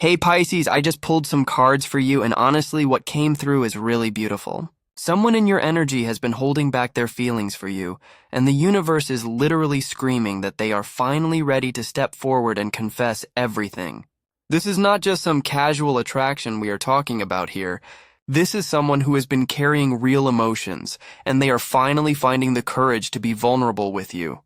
Hey Pisces, I just pulled some cards for you, and honestly, what came through is really beautiful. Someone in your energy has been holding back their feelings for you, and the universe is literally screaming that they are finally ready to step forward and confess everything. This is not just some casual attraction we are talking about here. This is someone who has been carrying real emotions, and they are finally finding the courage to be vulnerable with you.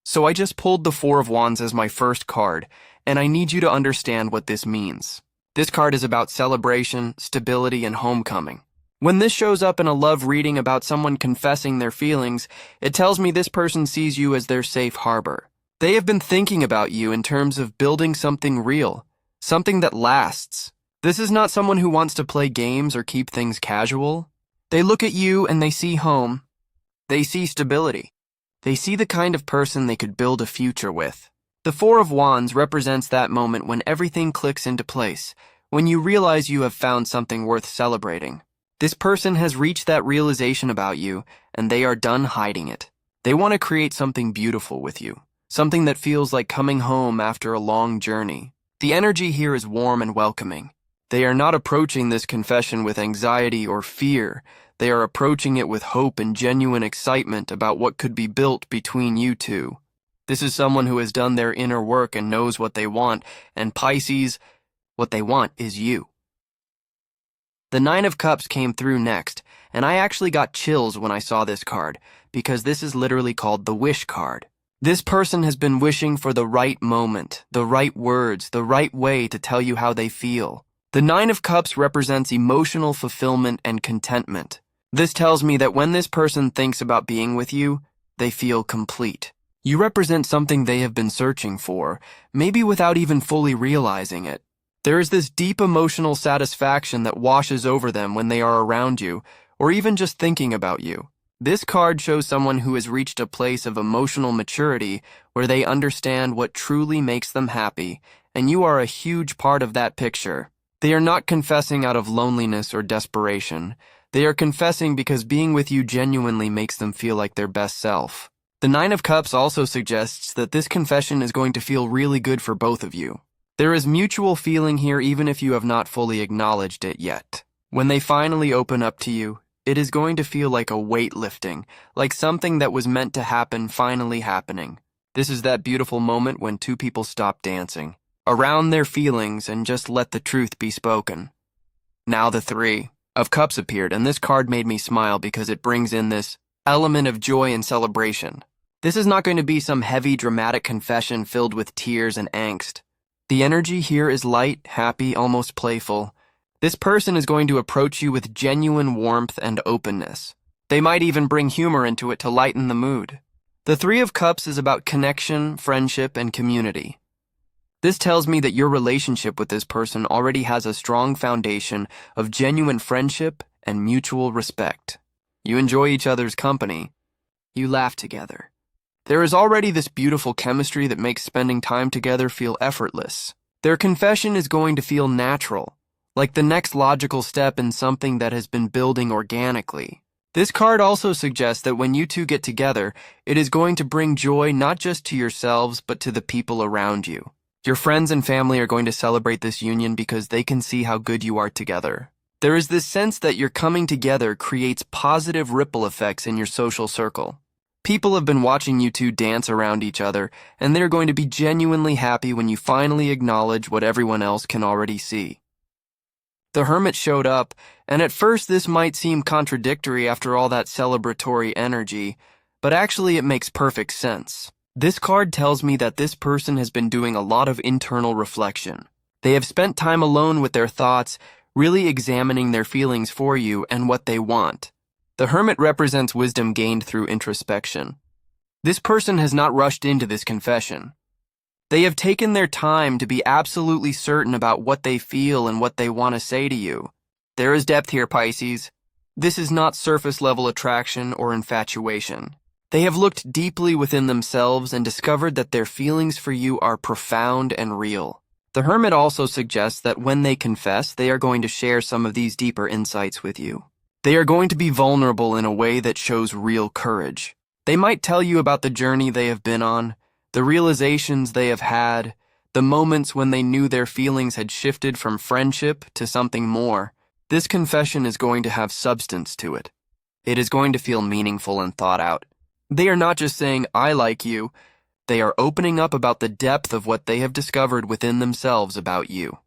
So I just pulled the Four of Wands as my first card, and I need you to understand what this means. This card is about celebration, stability, and homecoming. When this shows up in a love reading about someone confessing their feelings, it tells me this person sees you as their safe harbor. They have been thinking about you in terms of building something real, something that lasts. This is not someone who wants to play games or keep things casual. They look at you and they see home. They see stability. They see the kind of person they could build a future with. The Four of Wands represents that moment when everything clicks into place, when you realize you have found something worth celebrating. This person has reached that realization about you, and they are done hiding it. They want to create something beautiful with you, something that feels like coming home after a long journey. The energy here is warm and welcoming. They are not approaching this confession with anxiety or fear. They are approaching it with hope and genuine excitement about what could be built between you two. This is someone who has done their inner work and knows what they want, and Pisces, what they want is you. The Nine of Cups came through next, and I actually got chills when I saw this card, because this is literally called the Wish card. This person has been wishing for the right moment, the right words, the right way to tell you how they feel. The Nine of Cups represents emotional fulfillment and contentment. This tells me that when this person thinks about being with you, they feel complete. You represent something they have been searching for, maybe without even fully realizing it. There is this deep emotional satisfaction that washes over them when they are around you, or even just thinking about you. This card shows someone who has reached a place of emotional maturity where they understand what truly makes them happy, and you are a huge part of that picture. They are not confessing out of loneliness or desperation. They are confessing because being with you genuinely makes them feel like their best self. The Nine of Cups also suggests that this confession is going to feel really good for both of you. There is mutual feeling here even if you have not fully acknowledged it yet. When they finally open up to you, it is going to feel like a weight lifting, like something that was meant to happen finally happening. This is that beautiful moment when two people stop dancing around their feelings and just let the truth be spoken. Now the Three of Cups appeared, and this card made me smile because it brings in this element of joy and celebration. This is not going to be some heavy, dramatic confession filled with tears and angst. The energy here is light, happy, almost playful. This person is going to approach you with genuine warmth and openness. They might even bring humor into it to lighten the mood. The Three of Cups is about connection, friendship, and community. This tells me that your relationship with this person already has a strong foundation of genuine friendship and mutual respect. You enjoy each other's company. You laugh together. There is already this beautiful chemistry that makes spending time together feel effortless. Their confession is going to feel natural, like the next logical step in something that has been building organically. This card also suggests that when you two get together, it is going to bring joy not just to yourselves, but to the people around you. Your friends and family are going to celebrate this union because they can see how good you are together. There is this sense that your coming together creates positive ripple effects in your social circle. People have been watching you two dance around each other, and they're going to be genuinely happy when you finally acknowledge what everyone else can already see. The Hermit showed up, and at first this might seem contradictory after all that celebratory energy, but actually it makes perfect sense. This card tells me that this person has been doing a lot of internal reflection. They have spent time alone with their thoughts, really examining their feelings for you and what they want. The Hermit represents wisdom gained through introspection. This person has not rushed into this confession. They have taken their time to be absolutely certain about what they feel and what they want to say to you. There is depth here, Pisces. This is not surface-level attraction or infatuation. They have looked deeply within themselves and discovered that their feelings for you are profound and real. The Hermit also suggests that when they confess, they are going to share some of these deeper insights with you. They are going to be vulnerable in a way that shows real courage. They might tell you about the journey they have been on, the realizations they have had, the moments when they knew their feelings had shifted from friendship to something more. This confession is going to have substance to it. It is going to feel meaningful and thought out. They are not just saying, "I like you." They are opening up about the depth of what they have discovered within themselves about you.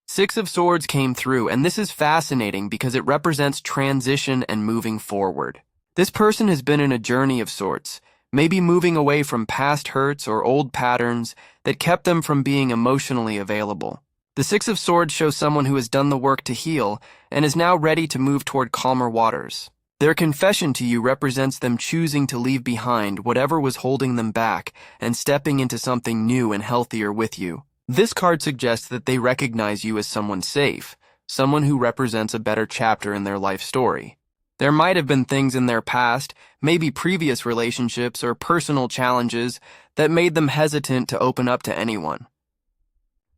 Six of Swords came through, and this is fascinating because it represents transition and moving forward. This person has been in a journey of sorts, maybe moving away from past hurts or old patterns that kept them from being emotionally available. The Six of Swords shows someone who has done the work to heal and is now ready to move toward calmer waters. Their confession to you represents them choosing to leave behind whatever was holding them back and stepping into something new and healthier with you. This card suggests that they recognize you as someone safe, someone who represents a better chapter in their life story. There might have been things in their past, maybe previous relationships or personal challenges, that made them hesitant to open up to anyone.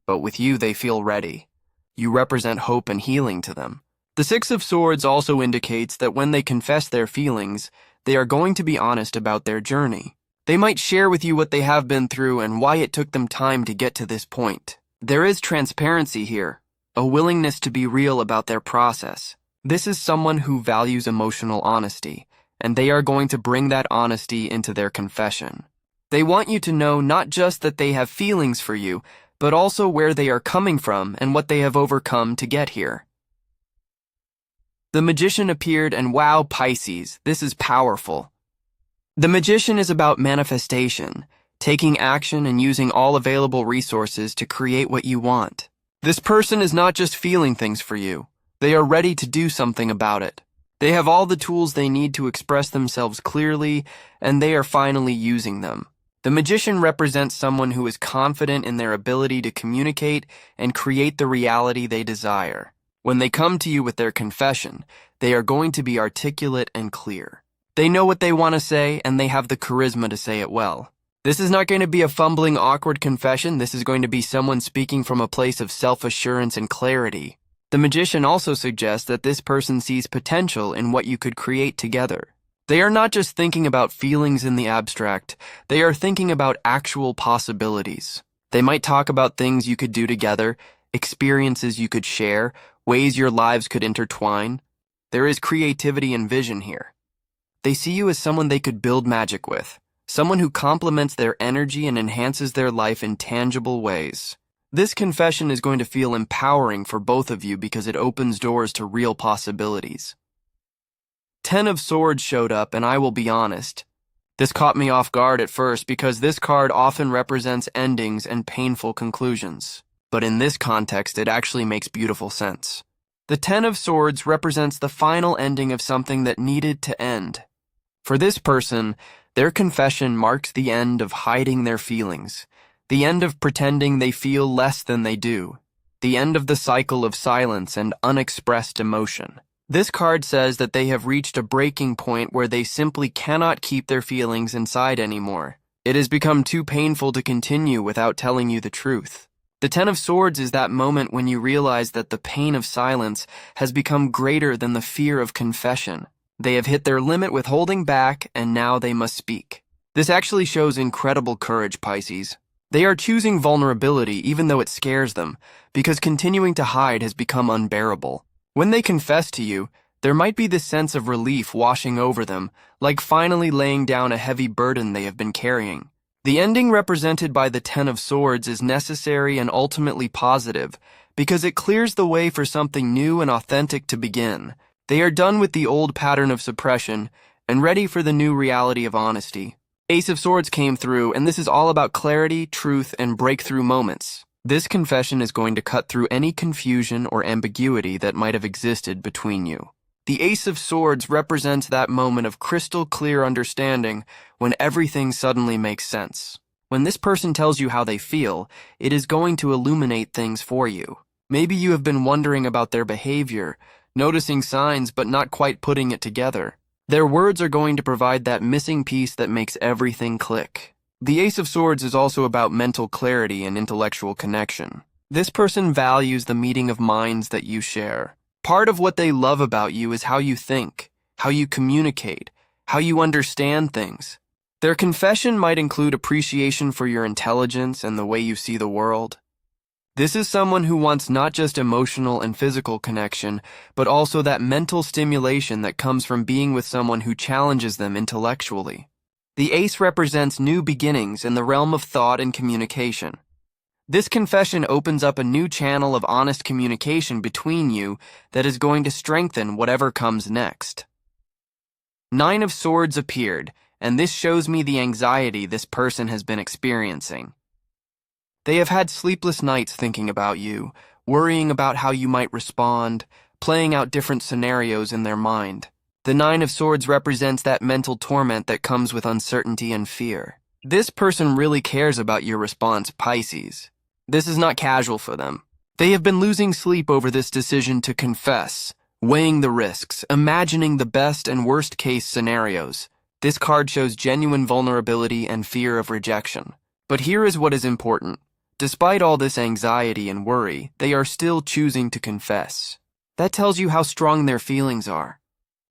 But with you, they feel ready. You represent hope and healing to them. The Six of Swords also indicates that when they confess their feelings, they are going to be honest about their journey. They might share with you what they have been through and why it took them time to get to this point. There is transparency here, a willingness to be real about their process. This is someone who values emotional honesty, and they are going to bring that honesty into their confession. They want you to know not just that they have feelings for you, but also where they are coming from and what they have overcome to get here. The Magician appeared, and wow, Pisces, this is powerful. The Magician is about manifestation, taking action and using all available resources to create what you want. This person is not just feeling things for you. They are ready to do something about it. They have all the tools they need to express themselves clearly, and they are finally using them. The Magician represents someone who is confident in their ability to communicate and create the reality they desire. When they come to you with their confession, they are going to be articulate and clear. They know what they want to say, and they have the charisma to say it well. This is not going to be a fumbling, awkward confession. This is going to be someone speaking from a place of self-assurance and clarity. The Magician also suggests that this person sees potential in what you could create together. They are not just thinking about feelings in the abstract. They are thinking about actual possibilities. They might talk about things you could do together, experiences you could share, ways your lives could intertwine. There is creativity and vision here. They see you as someone they could build magic with, someone who complements their energy and enhances their life in tangible ways. This confession is going to feel empowering for both of you because it opens doors to real possibilities. 10 of Swords showed up, and I will be honest, this caught me off guard at first because this card often represents endings and painful conclusions. But in this context, it actually makes beautiful sense. The 10 of Swords represents the final ending of something that needed to end. For this person, their confession marks the end of hiding their feelings, the end of pretending they feel less than they do, the end of the cycle of silence and unexpressed emotion. This card says that they have reached a breaking point where they simply cannot keep their feelings inside anymore. It has become too painful to continue without telling you the truth. The 10 of Swords is that moment when you realize that the pain of silence has become greater than the fear of confession. They have hit their limit with holding back, and now they must speak. This actually shows incredible courage, Pisces. They are choosing vulnerability even though it scares them, because continuing to hide has become unbearable. When they confess to you, there might be this sense of relief washing over them, like finally laying down a heavy burden they have been carrying. The ending represented by the 10 of Swords is necessary and ultimately positive, because it clears the way for something new and authentic to begin. They are done with the old pattern of suppression and ready for the new reality of honesty. Ace of Swords came through, and this is all about clarity, truth, and breakthrough moments. This confession is going to cut through any confusion or ambiguity that might have existed between you. The Ace of Swords represents that moment of crystal clear understanding when everything suddenly makes sense. When this person tells you how they feel, it is going to illuminate things for you. Maybe you have been wondering about their behavior, noticing signs but not quite putting it together. Their words are going to provide that missing piece that makes everything click. The Ace of Swords is also about mental clarity and intellectual connection. This person values the meeting of minds that you share. Part of what they love about you is how you think, how you communicate, how you understand things. Their confession might include appreciation for your intelligence and the way you see the world. This is someone who wants not just emotional and physical connection, but also that mental stimulation that comes from being with someone who challenges them intellectually. The ace represents new beginnings in the realm of thought and communication. This confession opens up a new channel of honest communication between you that is going to strengthen whatever comes next. Nine of Swords appeared, and this shows me the anxiety this person has been experiencing. They have had sleepless nights thinking about you, worrying about how you might respond, playing out different scenarios in their mind. The Nine of Swords represents that mental torment that comes with uncertainty and fear. This person really cares about your response, Pisces. This is not casual for them. They have been losing sleep over this decision to confess, weighing the risks, imagining the best and worst case scenarios. This card shows genuine vulnerability and fear of rejection. But here is what is important. Despite all this anxiety and worry, they are still choosing to confess. That tells you how strong their feelings are.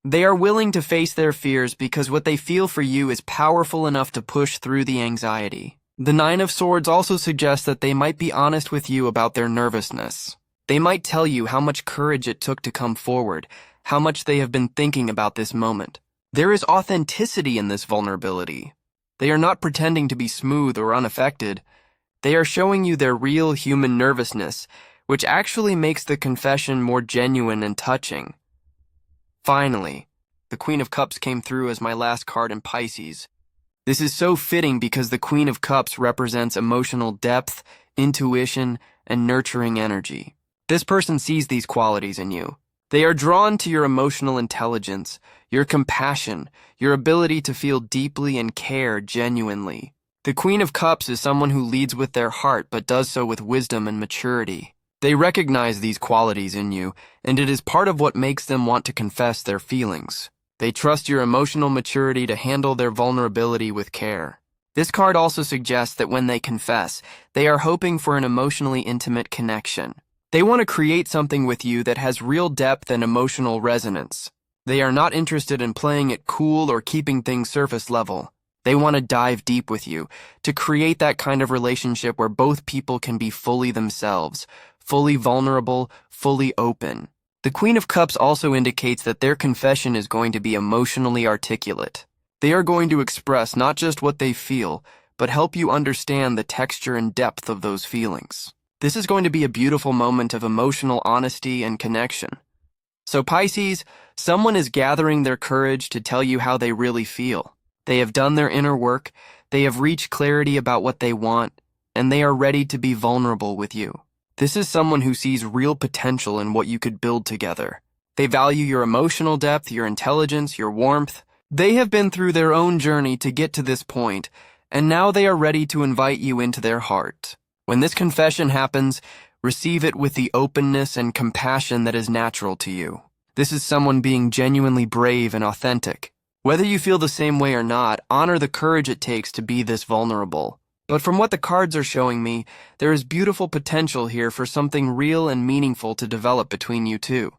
They are willing to face their fears because what they feel for you is powerful enough to push through the anxiety. The Nine of Swords also suggests that they might be honest with you about their nervousness. They might tell you how much courage it took to come forward, how much they have been thinking about this moment. There is authenticity in this vulnerability. They are not pretending to be smooth or unaffected. They are showing you their real human nervousness, which actually makes the confession more genuine and touching. Finally, the Queen of Cups came through as my last card in Pisces. This is so fitting because the Queen of Cups represents emotional depth, intuition, and nurturing energy. This person sees these qualities in you. They are drawn to your emotional intelligence, your compassion, your ability to feel deeply and care genuinely. The Queen of Cups is someone who leads with their heart but does so with wisdom and maturity. They recognize these qualities in you, and it is part of what makes them want to confess their feelings. They trust your emotional maturity to handle their vulnerability with care. This card also suggests that when they confess, they are hoping for an emotionally intimate connection. They want to create something with you that has real depth and emotional resonance. They are not interested in playing it cool or keeping things surface level. They want to dive deep with you, to create that kind of relationship where both people can be fully themselves, fully vulnerable, fully open. The Queen of Cups also indicates that their confession is going to be emotionally articulate. They are going to express not just what they feel, but help you understand the texture and depth of those feelings. This is going to be a beautiful moment of emotional honesty and connection. So Pisces, someone is gathering their courage to tell you how they really feel. They have done their inner work, they have reached clarity about what they want, and they are ready to be vulnerable with you. This is someone who sees real potential in what you could build together. They value your emotional depth, your intelligence, your warmth. They have been through their own journey to get to this point, and now they are ready to invite you into their heart. When this confession happens, receive it with the openness and compassion that is natural to you. This is someone being genuinely brave and authentic. Whether you feel the same way or not, honor the courage it takes to be this vulnerable. But from what the cards are showing me, there is beautiful potential here for something real and meaningful to develop between you two.